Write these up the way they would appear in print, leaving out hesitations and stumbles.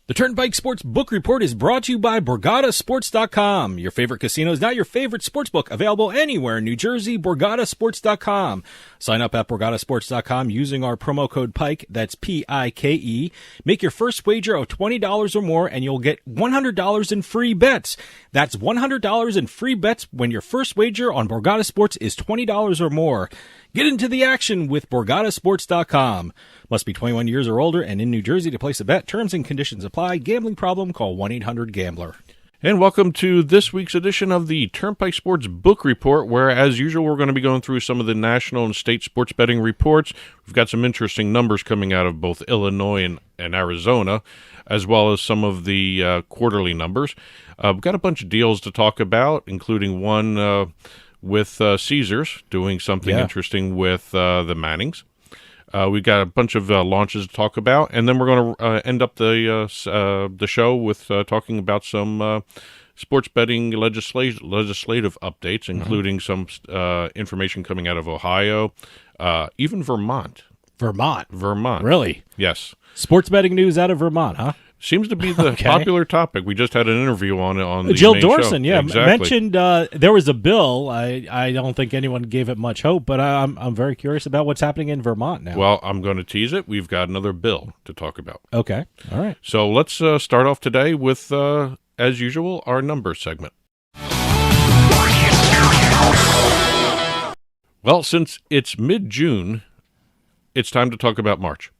The Turnpike Sports Book Report is brought to you by BorgataSports.com. Your favorite casino is now your favorite sportsbook. Available anywhere in New Jersey, BorgataSports.com. Sign up at BorgataSports.com using our promo code PIKE, that's P-I-K-E. Make your first wager of $20 or more and you'll get $100 in free bets. That's $100 in free bets when your first wager on Borgata Sports is $20 or more. Get into the action with BorgataSports.com. Must be 21 years or older and in New Jersey to place a bet. Terms and conditions apply. Gambling problem? Call 1-800-GAMBLER. And welcome to this week's edition of the Turnpike Sports Book Report, where, as usual, we're going to be going through some of the national and state sports betting reports. We've got some interesting numbers coming out of both Illinois and Arizona, as well as some of the quarterly numbers. We've got a bunch of deals to talk about, including one with Caesars doing something interesting with the Mannings. We've got a bunch of launches to talk about, and then we're going to end up the show with talking about some sports betting legislative updates, including some information coming out of Ohio, even Vermont. Vermont? Really? Yes. Sports betting news out of Vermont, huh? Seems to be the popular topic. We just had an interview on the Jill main Dorson, show. Exactly. mentioned there was a bill. I don't think anyone gave it much hope, but I'm very curious about what's happening in Vermont now. Well, I'm going to tease it. We've got another bill to talk about. Okay, all right. So let's start off today with, as usual, our numbers segment. Well, since it's mid-June, it's time to talk about March.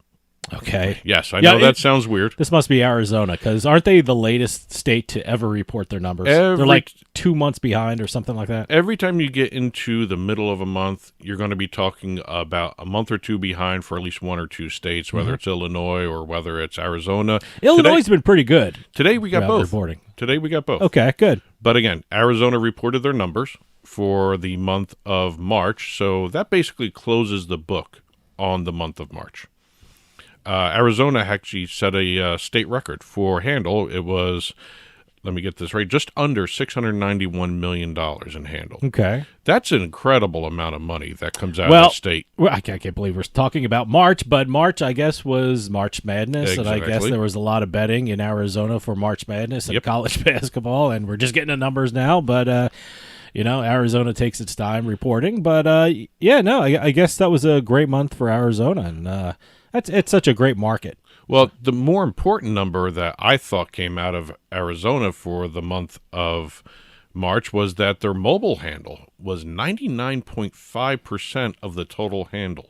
Okay. Yes, I know that sounds weird. This must be Arizona, because aren't they the latest state to ever report their numbers? They're like 2 months behind or something like that. Every time you get into the middle of a month, you're going to be talking about a month or two behind for at least one or two states, whether it's Illinois or whether it's Arizona. Illinois has been pretty good. Today we got both. Reporting. Today we got both. Okay, good. But again, Arizona reported their numbers for the month of March, so that basically closes the book on the month of March. Arizona actually set a state record for handle. It was, let me get this right, just under $691 million in handle. Okay. That's an incredible amount of money that comes out of the state. Well, I can't believe we're talking about March, but March, I guess, was March Madness, Exactly. and I guess there was a lot of betting in Arizona for March Madness and college basketball, and we're just getting the numbers now, but Arizona takes its time reporting. But, I guess that was a great month for Arizona, and it's such a great market. Well, the more important number that I thought came out of Arizona for the month of March was that their mobile handle was 99.5% of the total handle.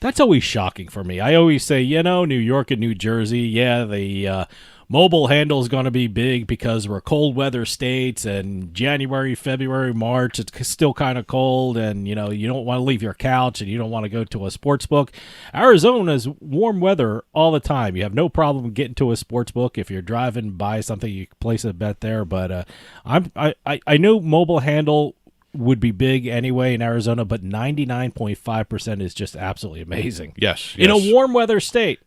That's always shocking for me. I always say, New York and New Jersey, the mobile handle is going to be big because we're cold weather states, and January, February, March, it's still kind of cold, and, you don't want to leave your couch and you don't want to go to a sports book. Arizona's warm weather all the time. You have no problem getting to a sports book. If you're driving by something, you can place a bet there, but I knew mobile handle would be big anyway in Arizona, but 99.5% is just absolutely amazing. Yes. In a warm weather state.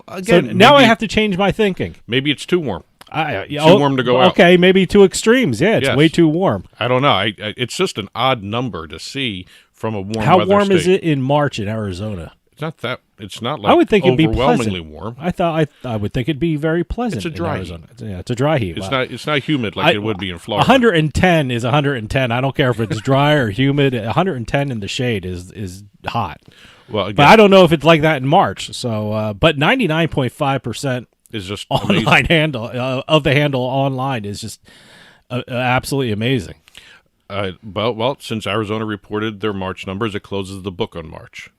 Again, so now I have to change my thinking. Maybe it's too warm. Too warm to go out. Okay, maybe two extremes. Yeah, it's way too warm. I don't know. It's just an odd number to see from a warm weather state. How warm is it in March in Arizona? It's not that. It's not like I would think it'd be overwhelmingly warm. I would think it'd be very pleasant. It's a dry in Arizona. It's a dry heat. It's not humid like it would be in Florida. 110 is 110. I don't care if it's dry or humid. 110 in the shade is hot. Well, again, but I don't know if it's like that in March. So, but 99.5% is just online amazing. handle of the handle online is just absolutely amazing. Well, since Arizona reported their March numbers, it closes the book on March.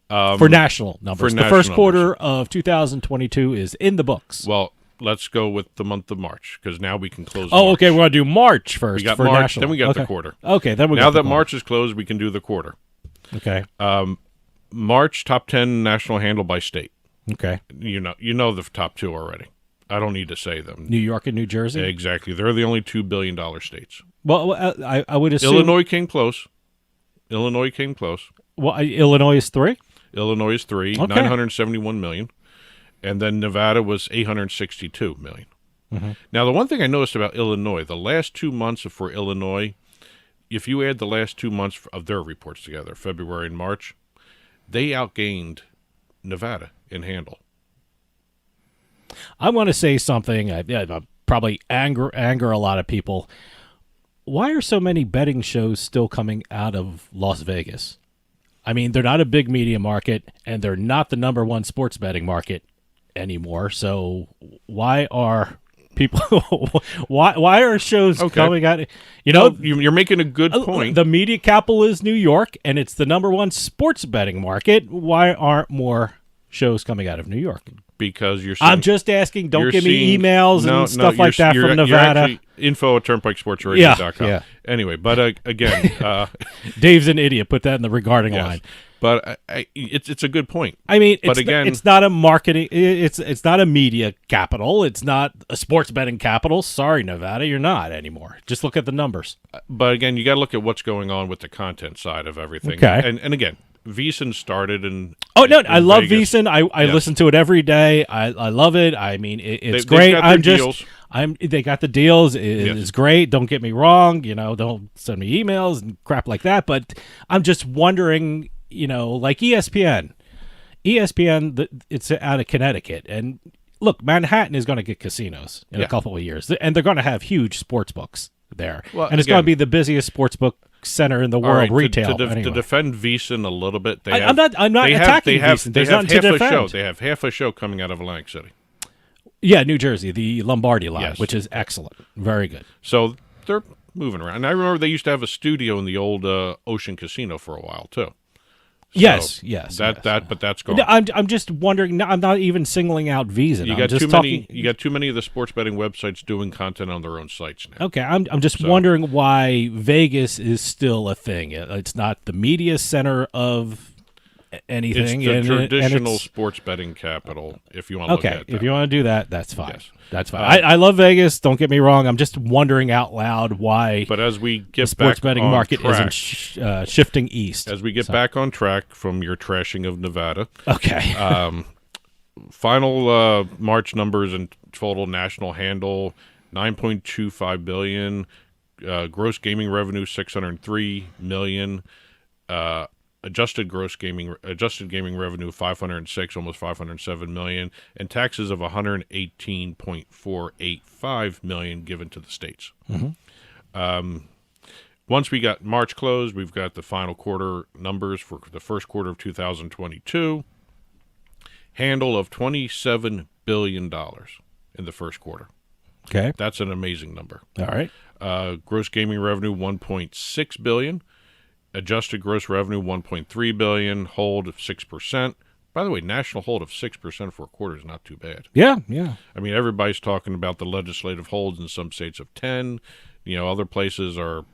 For national numbers. For the national first quarter numbers. of 2022 is in the books. Well, let's go with the month of March, because now we can close Oh, March. okay, we're going to do March first. We got for March, national. then we got the quarter. Okay, then we now got that the March is closed, we can do the quarter. Okay. March top 10 national handle by state. Okay. You know the top two already. I don't need to say them. New York and New Jersey? Exactly. They're the only $2 billion states. Well, I would assume... Illinois came close. Well, Illinois is 3? Illinois is 3, Okay. $971 million. And then Nevada was $862 million. Mm-hmm. Now, the one thing I noticed about Illinois, the last 2 months for Illinois, if you add the last 2 months of their reports together, February and March, they outgained Nevada in handle. I want to say something. Probably anger a lot of people. Why are so many betting shows still coming out of Las Vegas? I mean, they're not a big media market, and they're not the number one sports betting market anymore. So why are people? why are shows coming out? You're making a good point. The media capital is New York, and it's the number one sports betting market. Why aren't more shows coming out of New York? Because I'm just asking. Don't give me emails and stuff like that from Nevada. Info at turnpikessportsradio.com. Yeah. Anyway, but again, Dave's an idiot. Put that in the regarding line. But it's a good point. I mean, again, it's not a marketing. It's not a media capital. It's not a sports betting capital. Sorry, Nevada, you're not anymore. Just look at the numbers. But again, you got to look at what's going on with the content side of everything. Okay. And again, VEASAN started in. Oh no, I love Vegas. VEASAN. I listen to it every day. I love it. I mean, it's They've great. got their deals. They got the deals. It's great. Don't get me wrong. Don't send me emails and crap like that. But I'm just wondering. Like ESPN, it's out of Connecticut, and look, Manhattan is going to get casinos in a couple of years, and they're going to have huge sports books there, and it's going to be the busiest sports book center in the world, retail. To defend VEASAN a little bit, I'm not attacking VEASAN. There's nothing to defend. They have half a show coming out of Atlantic City. Yeah, New Jersey, the Lombardi line, which is excellent, very good. So they're moving around. And I remember they used to have a studio in the old Ocean Casino for a while too. So yes. But that's gone. I'm just wondering. I'm not even singling out VEASAN. You got too many of the sports betting websites doing content on their own sites now. Okay, I'm just wondering why Vegas is still a thing. It's not the media center of anything. It's the traditional sports betting capital. If you want to look at it. If you want to do that, that's fine. Yes. That's fine. I love Vegas. Don't get me wrong. I'm just wondering out loud why. But as we get the sports back betting on market track, isn't shifting east. As we get back on track from your trashing of Nevada. Okay. Final March numbers and total national handle: $9.25 billion. Gross gaming revenue $603 million. Adjusted gaming revenue $506, almost $507 million, and taxes of $118.485 million given to the states. Mm-hmm. Once we got March closed, we've got the final quarter numbers for the first quarter of 2022. Handle of $27 billion in the first quarter. Okay, that's an amazing number. All right. Gross gaming revenue $1.6 billion. Adjusted gross revenue $1.3 billion. Hold of 6%. By the way, national hold of 6% for a quarter is not too bad. Yeah. I mean, everybody's talking about the legislative holds in some states of 10. Other places are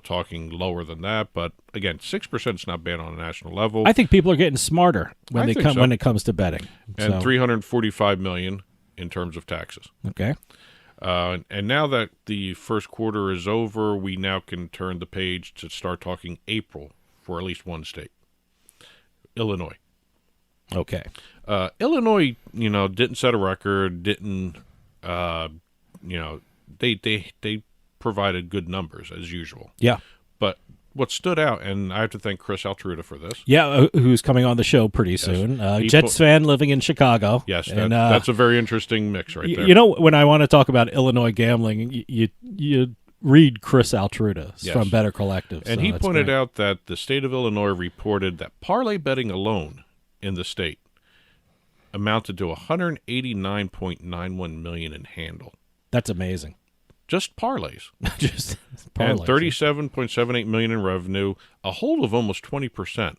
talking lower than that. But again, 6% is not bad on a national level. I think people are getting smarter when it comes to betting. And $345 million in terms of taxes. Okay. And now that the first quarter is over, we now can turn the page to start talking April for at least one state, Illinois. Okay. Illinois, didn't set a record, didn't, they provided good numbers as usual. Yeah. But what stood out, and I have to thank Chris Altruda for this. Yeah, who's coming on the show pretty soon. Jets fan living in Chicago. Yes, that's a very interesting mix right there. When I want to talk about Illinois gambling, you read Chris Altruda from Better Collective. And he pointed out that the state of Illinois reported that parlay betting alone in the state amounted to $189.91 million in handle. That's amazing. Just parlays. Just parlays. And $37.78 million in revenue, a hold of almost 20%,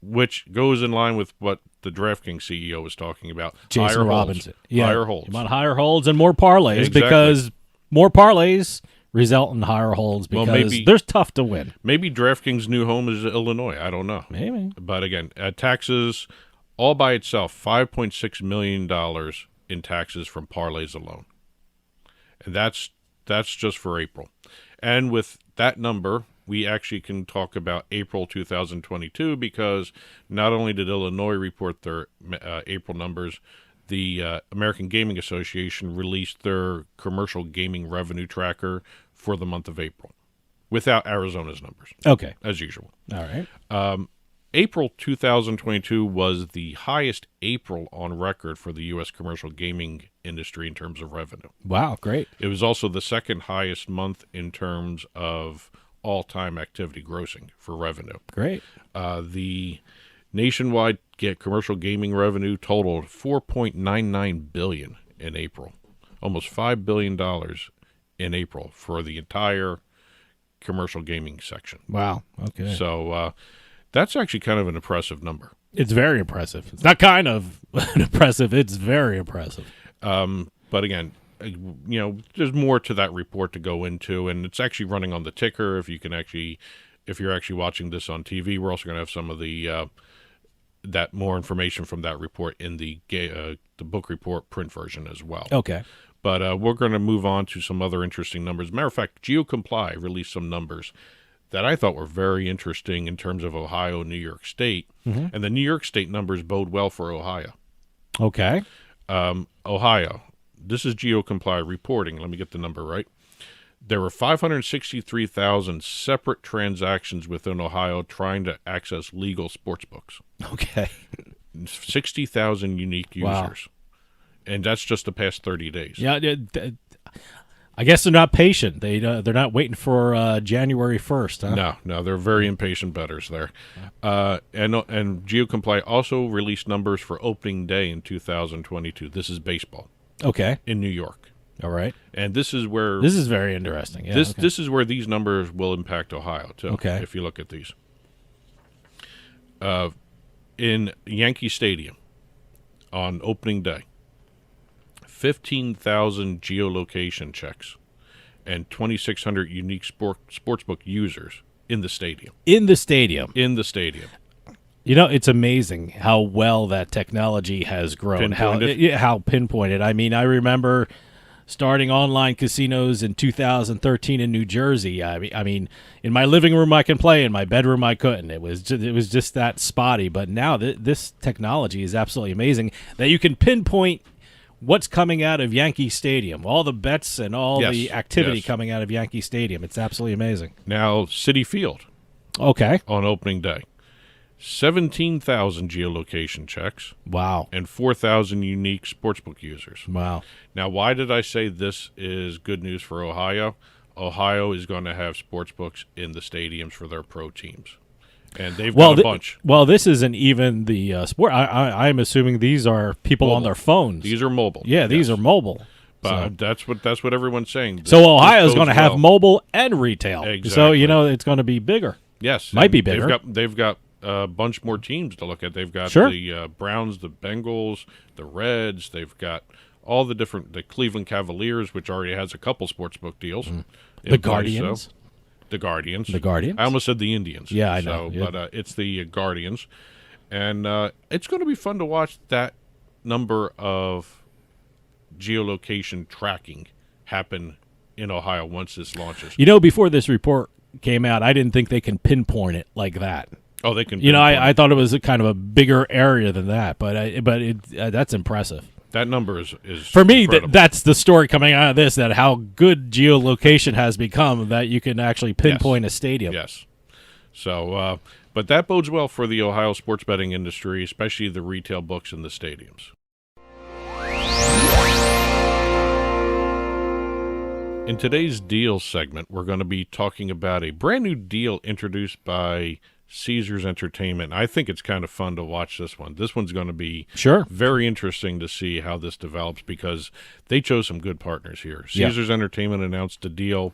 which goes in line with what the DraftKings CEO was talking about. Jason Robinson. Yeah, higher holds. You want higher holds and more parlays because more parlays result in higher holds because there's tough to win. Maybe DraftKings' new home is Illinois. I don't know. Maybe. But again, taxes all by itself, $5.6 million in taxes from parlays alone. And that's just for April. And with that number, we actually can talk about April 2022 because not only did Illinois report their April numbers, the American Gaming Association released their commercial gaming revenue tracker for the month of April without Arizona's numbers. Okay. As usual. All right. April 2022 was the highest April on record for the U.S. commercial gaming industry in terms of revenue. Wow, great. It was also the second highest month in terms of all-time activity grossing for revenue. Great. The nationwide commercial gaming revenue totaled $4.99 billion in April, almost $5 billion in April for the entire commercial gaming section. Wow. Okay. So that's actually kind of an impressive number. It's very impressive. It's not kind of impressive. It's very impressive. But again, there's more to that report to go into, and it's actually running on the ticker. If you're actually watching this on TV, we're also going to have some of the that more information from that report in the book report print version as well. Okay. But we're going to move on to some other interesting numbers. Matter of fact, GeoComply released some numbers that I thought were very interesting in terms of Ohio and New York State. Mm-hmm. And the New York State numbers bode well for Ohio. Okay. Ohio, this is GeoComply reporting. Let me get the number right. There were 563,000 separate transactions within Ohio trying to access legal sports books. Okay. 60,000 unique users. Wow. And that's just the past 30 days. Yeah, I guess they're not patient. They're not waiting for January 1st. Huh? No, they're very impatient bettors there. And GeoComply also released numbers for opening day in 2022. This is baseball. Okay. In New York. All right. And this is where this is very interesting. Yeah, this is where these numbers will impact Ohio too. Okay. If you look at these. In Yankee Stadium on opening day, 15,000 geolocation checks and 2,600 unique sportsbook users in the stadium. In the stadium. In the stadium. It's amazing how well that technology has grown. How pinpointed. I mean, I remember starting online casinos in 2013 in New Jersey. I mean, in my living room I can play, in my bedroom I couldn't. It was just that spotty. But now this technology is absolutely amazing that you can pinpoint what's coming out of Yankee Stadium, all the bets and all the activity coming out of Yankee Stadium. It's absolutely amazing. Now, Citi Field. Okay. On opening day. 17,000 geolocation checks. Wow. And 4,000 unique sportsbook users. Wow. Now, why did I say this is good news for Ohio? Ohio is going to have sportsbooks in the stadiums for their pro teams. And they've got a bunch. Well, this isn't even the sport. I'm assuming these are people on their phones. These are mobile. Yeah, these are mobile. But that's what everyone's saying. So Ohio's going to have mobile and retail. Exactly. So it's going to be bigger. Yes, might be bigger. They've got a bunch more teams to look at. They've got the Browns, the Bengals, the Reds. They've got all the Cleveland Cavaliers, which already has a couple sportsbook deals. The Guardians. The Guardians. The Guardians? I almost said the Indians. Yeah, I know. But it's the Guardians. And it's going to be fun to watch that number of geolocation tracking happen in Ohio once this launches. Before this report came out, I didn't think they can pinpoint it like that. Oh, they can. I thought it was a kind of a bigger area than that, but that's impressive. That number is for me. That's the story coming out of this. That how good geolocation has become. That you can actually pinpoint a stadium. Yes. So, but that bodes well for the Ohio sports betting industry, especially the retail books in the stadiums. In today's deals segment, we're going to be talking about a brand new deal introduced by Caesars Entertainment. I think it's kind of fun to watch this one. This one's going to be very interesting to see how this develops because they chose some good partners here. Caesars Entertainment announced a deal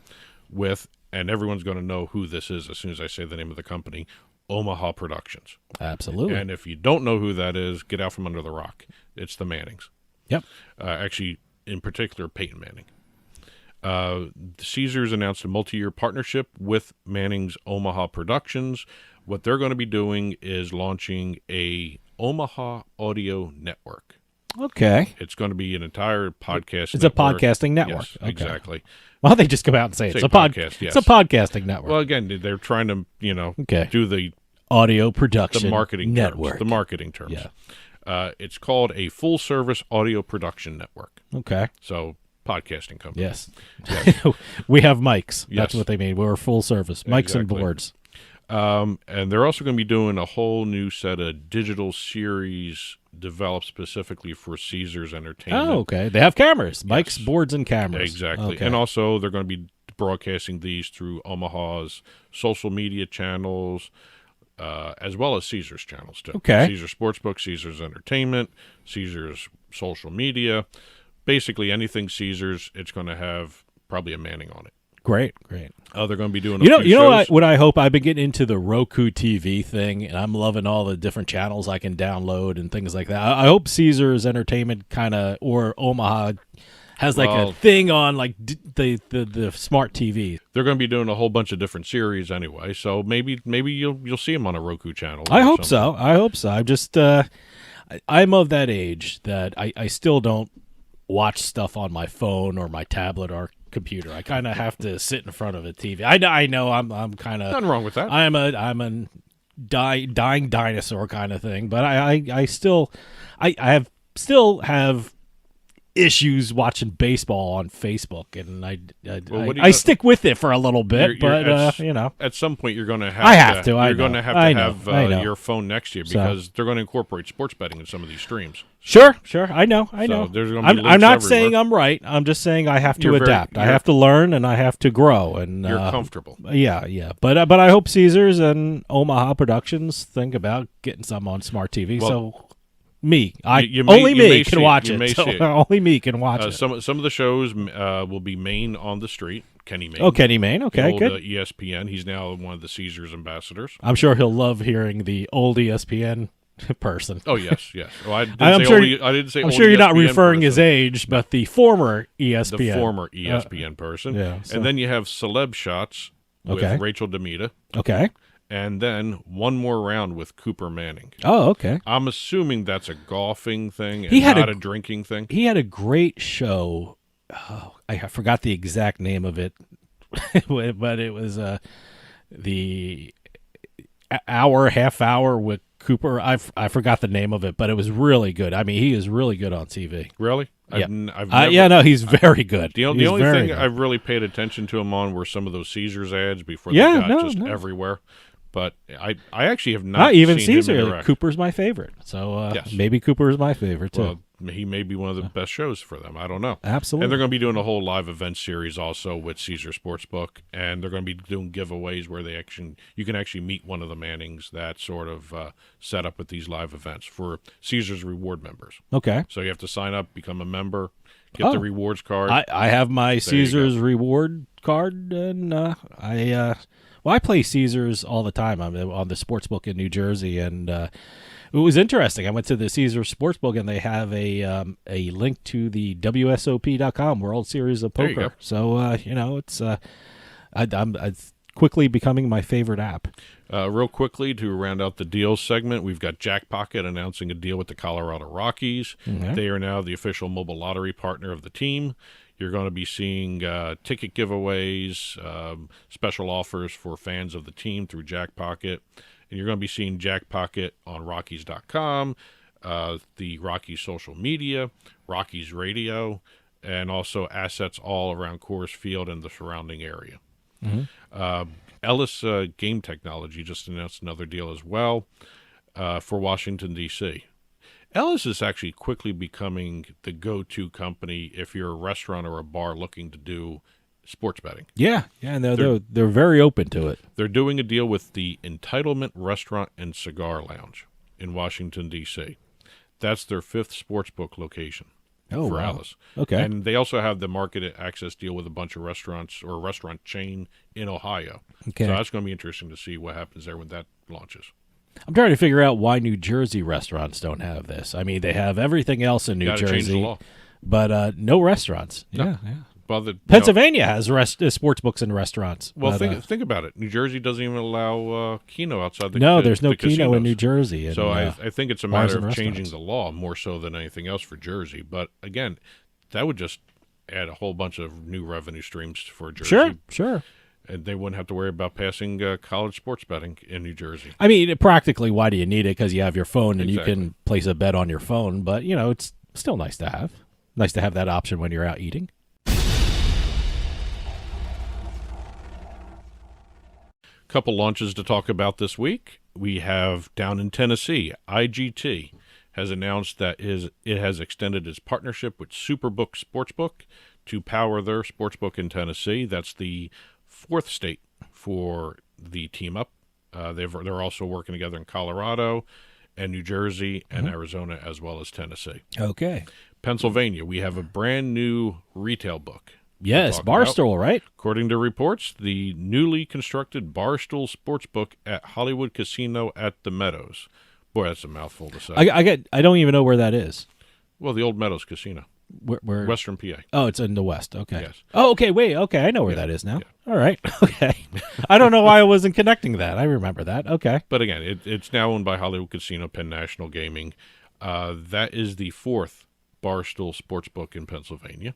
with, and everyone's going to know who this is as soon as I say the name of the company, Omaha Productions. Absolutely. And if you don't know who that is, get out from under the rock. It's the Mannings. Yep. Actually, in particular, Peyton Manning. Caesars announced a multi-year partnership with Manning's Omaha Productions. What they're going to be doing is launching a Omaha audio network. Okay. It's going to be an entire podcast It's network. A podcasting network. Yes, okay. Exactly. Well, they just come out and say it's a podcast. Yes. It's a podcasting network. Well, again, they're trying to, do the audio production the marketing network. Terms, the marketing terms. Yeah. It's called a full-service audio production network. Okay. So, podcasting company. Yes. We have mics. That's what they mean. We're full service. Mics and boards. And they're also going to be doing a whole new set of digital series developed specifically for Caesars Entertainment. Oh, okay. They have cameras, mics, Yes. boards, and cameras. Exactly. Okay. And also they're going to be broadcasting these through Omaha's social media channels, as well as Caesars channels, too. Okay. Caesars Sportsbook, Caesars Entertainment, Caesars social media. Basically anything Caesars, it's going to have probably a Manning on it. Great. They're going to be doing You know shows. what I hope? I've been getting into the Roku TV thing, and I'm loving all the different channels I can download and things like that. I hope Caesars Entertainment or Omaha has like a thing on like the smart TV. They're going to be doing a whole bunch of different series anyway, so maybe you'll see them on a Roku channel. I hope so. I'm just I'm of that age that I still don't watch stuff on my phone or my tablet or computer. I kind of have to sit in front of a TV. I know I'm kind of Nothing wrong with that. I'm a dying dinosaur kind of thing, but I still have issues watching baseball on Facebook, and I stick with it for a little bit, at some point you're going to have You're going to have your phone next to you because they're going to incorporate sports betting in some of these streams. Sure, I know. There's gonna be I'm not links saying everywhere. I'm right. I'm just saying I have to adapt. I have to learn, and I have to grow. And you're comfortable. Yeah. But I hope Caesars and Omaha Productions think about getting some on smart TV. So only me can watch it. Only me can watch it. Some of the shows will be Maine on the Street. Kenny Mayne. Oh, Kenny Mayne. Okay, old, good. ESPN. He's now one of the Caesars ambassadors. I'm sure he'll love hearing the old ESPN person. Oh yes. Well, I didn't I'm say sure, old, I didn't say. I'm old sure you're not ESPN referring person. his age, but the former ESPN. The former ESPN person. Yeah. And then you have Celeb Shots with Rachel Demita. Okay. And then one more round with Cooper Manning. Oh, okay. I'm assuming that's a golfing thing and not a drinking thing. He had a great show. Oh, I forgot the exact name of it, but it was the half hour with Cooper. I forgot the name of it, but it was really good. I mean, he is really good on TV. Really? Yeah. He's very good. The only thing I've really paid attention to him on were some of those Caesars ads before they got everywhere. But I actually have not even seen Caesar. him interact. Cooper's my favorite, so yes. Maybe Cooper is my favorite too. Well, he may be one of the best shows for them. I don't know. Absolutely. And they're going to be doing a whole live event series also with Caesar Sportsbook, and they're going to be doing giveaways where you can actually meet one of the Mannings that sort of set up with these live events for Caesar's reward members. Okay. So you have to sign up, become a member, get the rewards card. I have my Caesars reward card, and I play Caesars all the time. I'm on the Sportsbook in New Jersey, and it was interesting. I went to the Caesars Sportsbook, and they have a link to the WSOP.com World Series of There you Poker. go. So it's it's quickly becoming my favorite app. Real quickly, to round out the deals segment, we've got Jackpocket announcing a deal with the Colorado Rockies. Mm-hmm. They are now the official mobile lottery partner of the team. You're going to be seeing ticket giveaways, special offers for fans of the team through Jackpocket. And you're going to be seeing Jackpocket on Rockies.com, the Rockies social media, Rockies radio, and also assets all around Coors Field and the surrounding area. Mm-hmm. Ellis Game Technology just announced another deal as well for Washington, D.C. Ellis is actually quickly becoming the go-to company if you're a restaurant or a bar looking to do sports betting. Yeah, and they're very open to it. They're doing a deal with the Entitlement Restaurant and Cigar Lounge in Washington, D.C. That's their 5th sportsbook location for Ellis. Okay. And they also have the market access deal with a bunch of restaurants or a restaurant chain in Ohio. Okay. So that's going to be interesting to see what happens there when that launches. I'm trying to figure out why New Jersey restaurants don't have this. I mean, they have everything else in New Gotta change the Jersey, law. but no restaurants. No. Yeah. Well, Pennsylvania has sports books and restaurants. Well, but, think about it. New Jersey doesn't even allow Keno outside the there's no the Keno casinos. in New Jersey. And, So I think it's a bars matter and of changing restaurants. the law more so than anything else for Jersey. But again, that would just add a whole bunch of new revenue streams for Jersey. Sure. And they wouldn't have to worry about passing college sports betting in New Jersey. I mean, practically, why do you need it? Because you have your phone and Exactly. you can place a bet on your phone. But, it's still nice to have. Nice to have that option when you're out eating. Couple launches to talk about this week. We have down in Tennessee, IGT has announced that it has extended its partnership with Superbook Sportsbook to power their sportsbook in Tennessee. That's the fourth state for the team up. They're also working together in Colorado and New Jersey and Arizona as well as Tennessee. Okay. Pennsylvania, we have a brand new retail book. Yes, Barstool, right? According to reports, the newly constructed Barstool Sportsbook at Hollywood Casino at the Meadows. Boy, that's a mouthful to say. I don't even know where that is. Well, the old Meadows Casino. Where? Western PA. Oh, it's in the west. Okay. Yes. Oh, okay. Wait. Okay, I know where that is now. Yeah. All right. Okay. I don't know why I wasn't connecting that. I remember that. Okay. But again, it's now owned by Hollywood Casino, Penn National Gaming. That is the fourth Barstool Sportsbook in Pennsylvania.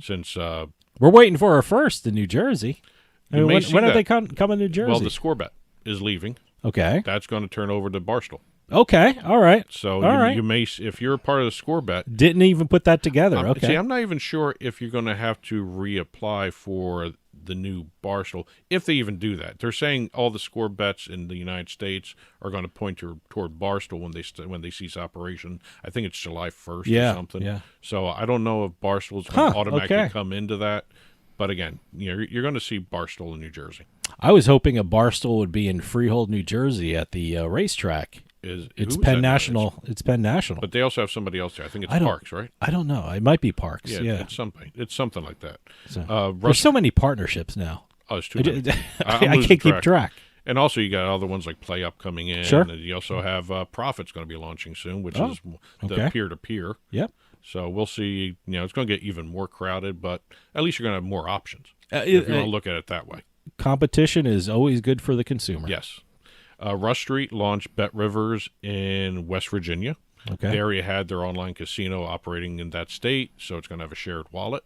Since we're waiting for our first in New Jersey. When are they coming to New Jersey? Well, the Score Bet is leaving. Okay. That's going to turn over to Barstool. Okay. All right. So right. you may, if you're a part of the Score Bet, didn't even put that together. Okay. See, I'm not even sure if you're going to have to reapply for the new Barstool, if they even do that. They're saying all the Score Bets in the United States are going to point toward Barstool when they cease operation. I think it's July 1st or something. Yeah. So I don't know if Barstool's going to automatically come into that. But again, you're going to see Barstool in New Jersey. I was hoping a Barstool would be in Freehold, New Jersey, at the racetrack. It's Penn National. It's Penn National. But they also have somebody else there. I think it's Parks, right? I don't know. It might be Parks. Yeah. It's something. It's something like that. So, there's so many partnerships now. Oh, it's too many. I can't keep track. And also, you got other ones like Play Up coming in. Sure. And you also have Profit's going to be launching soon, which is the peer-to-peer. Yep. So we'll see. It's going to get even more crowded, but at least you're going to have more options if you want to look at it that way. Competition is always good for the consumer. Yes. Rush Street launched Bet Rivers in West Virginia. Okay. They already had their online casino operating in that state, so it's going to have a shared wallet.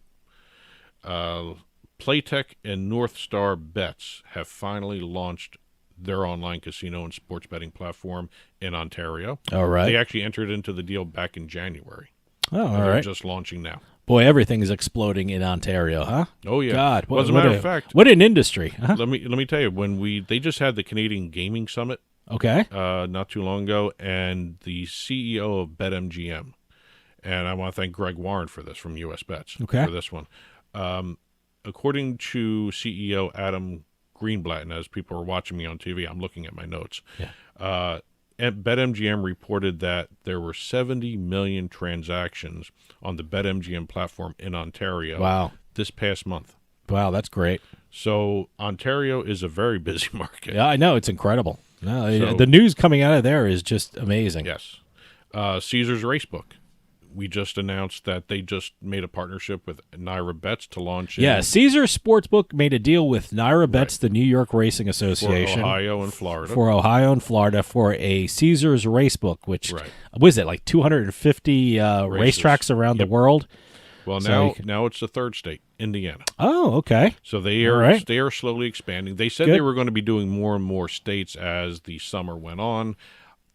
Playtech and North Star Bets have finally launched their online casino and sports betting platform in Ontario. All right. They actually entered into the deal back in January. Oh, all They're right. just launching now. Boy, everything is exploding in Ontario, huh? Oh yeah. God, well, as a matter of fact, what an industry. Huh? Let me tell you, they just had the Canadian Gaming Summit. Okay. Not too long ago, and the CEO of BetMGM, and I want to thank Greg Warren for this from US Bets for this one. According to CEO Adam Greenblatt, and as people are watching me on TV, I'm looking at my notes. Yeah. BetMGM reported that there were 70 million transactions on the BetMGM platform in Ontario this past month. Wow, that's great. So Ontario is a very busy market. Yeah, I know. It's incredible. No, the news coming out of there is just amazing. Yes. Caesars Racebook. We just announced that they just made a partnership with Naira Bets to launch. Caesars Sportsbook made a deal with Naira Bets, the New York Racing Association, for Ohio and Florida, for a Caesars Racebook, which was it like 250 racetracks around the world. Well, now it's the third state, Indiana. Oh, okay. So they are slowly expanding. They said they were going to be doing more and more states as the summer went on.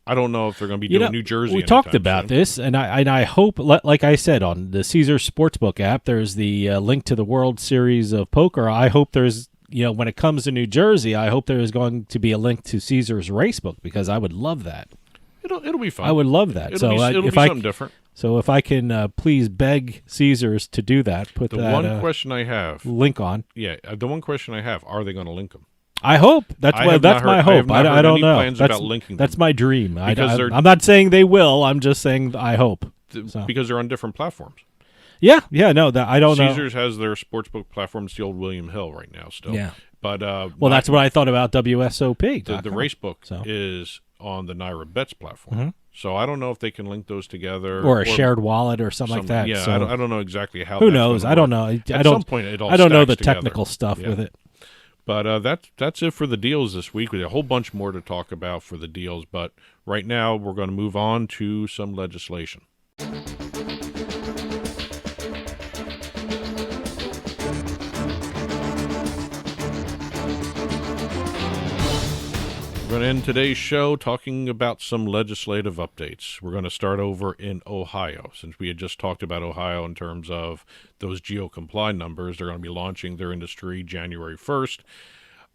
I don't know if they're going to be doing New Jersey. We talked about this, and I hope, like I said, on the Caesars Sportsbook app, there's the link to the World Series of Poker. I hope there's, when it comes to New Jersey, I hope there is going to be a link to Caesars Racebook, because I would love that. It'll be fun. I would love that. It'll be something different. So if I can please beg Caesars to do that, put the that one question I have link on. Yeah, the one question I have: are they going to link them? I hope. That's my hope. I don't know. About linking that's my dream. I'm not saying they will. I'm just saying I hope. Because they're on different platforms. Yeah. No, I don't know. Caesars has their sportsbook platform. It's the old William Hill right now still. Yeah. But that's what I thought about WSOP. The Racebook is on the Naira Bets platform. Mm-hmm. So I don't know if they can link those together. Or a shared wallet or something like that. Yeah, so I don't know exactly how. Who knows? I don't know. At some point, it all I don't know the together. technical stuff with it. But that's it for the deals this week. We have a whole bunch more to talk about for the deals. But right now, we're going to move on to some legislation. We're going to end today's show talking about some legislative updates. We're going to start over in Ohio. Since we had just talked about Ohio in terms of those GeoComply numbers, they're going to be launching their industry January 1st.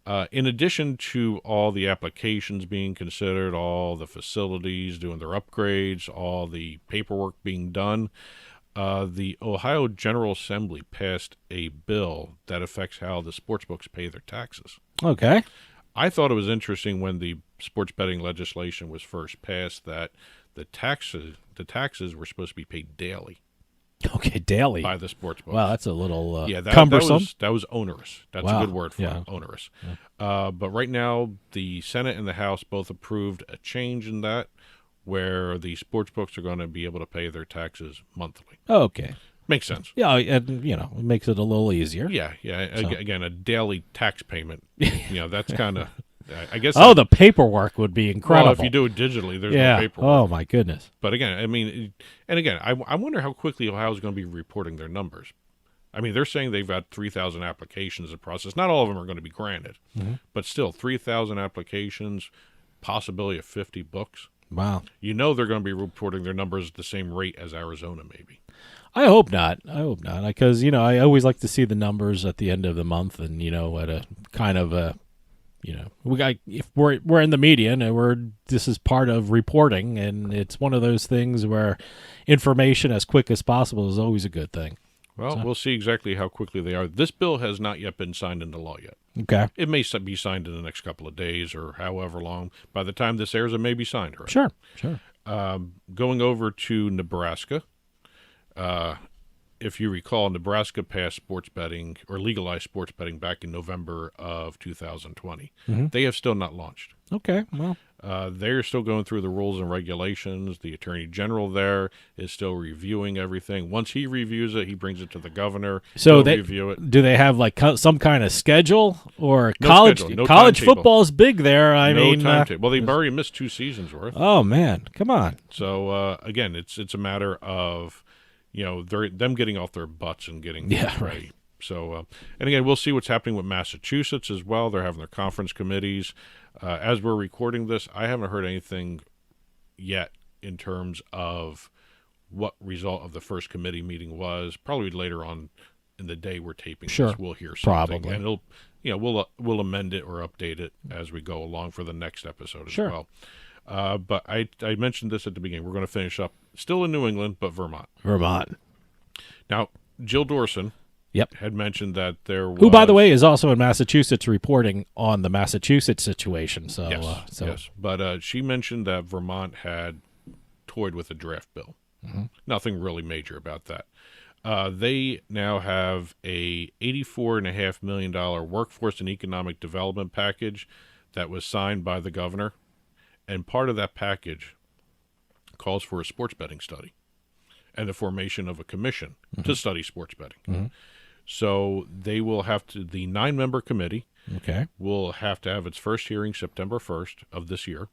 In addition to all the applications being considered, all the facilities doing their upgrades, all the paperwork being done, the Ohio General Assembly passed a bill that affects how the sportsbooks pay their taxes. Okay. I thought it was interesting when the sports betting legislation was first passed that the taxes were supposed to be paid daily. Okay, daily. By the sportsbooks. Wow, that's a little cumbersome. That was onerous. That's wow. a good word for it, onerous. Yeah. But right now, the Senate and the House both approved a change in that where the sportsbooks are going to be able to pay their taxes monthly. Okay. Makes sense. Yeah, and, it makes it a little easier. Yeah. So. Again, a daily tax payment, that's kind of... I guess. The paperwork would be incredible. Well, if you do it digitally, there's no paperwork. Oh my goodness. But again, I wonder how quickly Ohio's going to be reporting their numbers. I mean, they're saying they've got 3,000 applications in process. Not all of them are going to be granted, but still 3,000 applications, possibility of 50 books. Wow. They're going to be reporting their numbers at the same rate as Arizona, maybe. I hope not. Because I always like to see the numbers at the end of the month, and at a kind of a. If we're in the media and this is part of reporting, and it's one of those things where information as quick as possible is always a good thing. Well, we'll see exactly how quickly they are. This bill has not yet been signed into law yet. Okay. It may be signed in the next couple of days or however long. By the time this airs, it may be signed already. Sure. Going over to Nebraska, if you recall, Nebraska passed sports betting or legalized sports betting back in November of 2020. They have still not launched. Okay, well. They're still going through the rules and regulations. The Attorney General there is still reviewing everything. Once he reviews it, he brings it to the governor. So they review it. Do they have some kind of schedule or no college? Schedule, no college timetable. Football is big there. No timetable. Well, they've already missed 2 seasons worth. Oh man, come on. So again, it's a matter of them getting off their butts and getting ready. Right. So, and again, we'll see what's happening with Massachusetts as well. They're having their conference committees. As we're recording this, I haven't heard anything yet in terms of what result of the first committee meeting was. Probably later on in the day we're taping this, we'll hear something. Probably. And we'll amend it or update it as we go along for the next episode as well. But I mentioned this at the beginning. We're going to finish up still in New England, but Vermont. Now, Jill Dorson had mentioned that there was... Who, by the way, is also in Massachusetts reporting on the Massachusetts situation. So, yes. But she mentioned that Vermont had toyed with a draft bill. Nothing really major about that. They now have a $84.5 million workforce and economic development package that was signed by the governor. And part of that package calls for a sports betting study and the formation of a commission to study sports betting. So they will have to, the 9-member committee will have to have its first hearing September 1st of this year.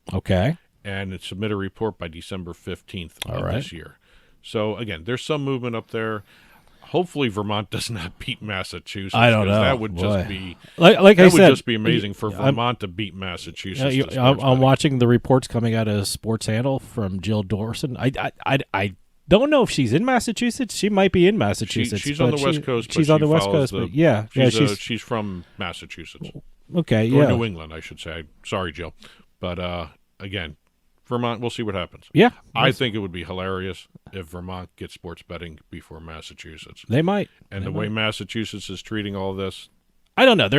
And submit a report by December 15th of this year. So again, there's some movement up there. Hopefully Vermont does not beat Massachusetts. I don't know. That would just be like I said, would just be amazing for Vermont to beat Massachusetts. I'm watching the reports coming out of Sports Handle from Jill Dorson. I don't know if she's in Massachusetts. She might be in Massachusetts. She's on the West Coast. She's on the West Coast. She's from Massachusetts. Okay, or New England, I should say. Sorry, Jill. But again, Vermont, we'll see what happens. Yeah. I think it would be hilarious if Vermont gets sports betting before Massachusetts. They might. And the way Massachusetts is treating all this. I don't know.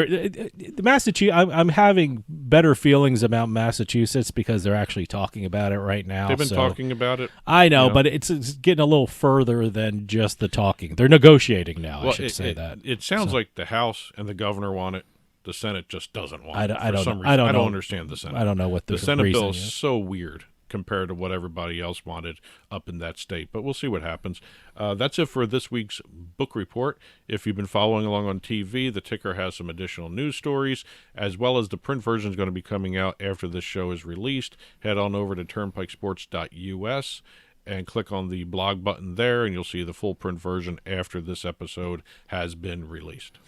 I'm having better feelings about Massachusetts because they're actually talking about it right now. They've been talking about it. I know, but it's getting a little further than just the talking. They're negotiating now, I should say that. It sounds like the House and the governor want it. The Senate just doesn't want it. I don't know. I don't understand the Senate. I don't know what the Senate bill is. So weird compared to what everybody else wanted up in that state. But we'll see what happens. That's it for this week's book report. If you've been following along on TV, the ticker has some additional news stories, as well as the print version is going to be coming out after this show is released. Head on over to turnpikesports.us and click on the blog button there, and you'll see the full print version after this episode has been released.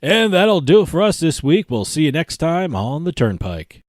And that'll do it for us this week. We'll see you next time on the Turnpike.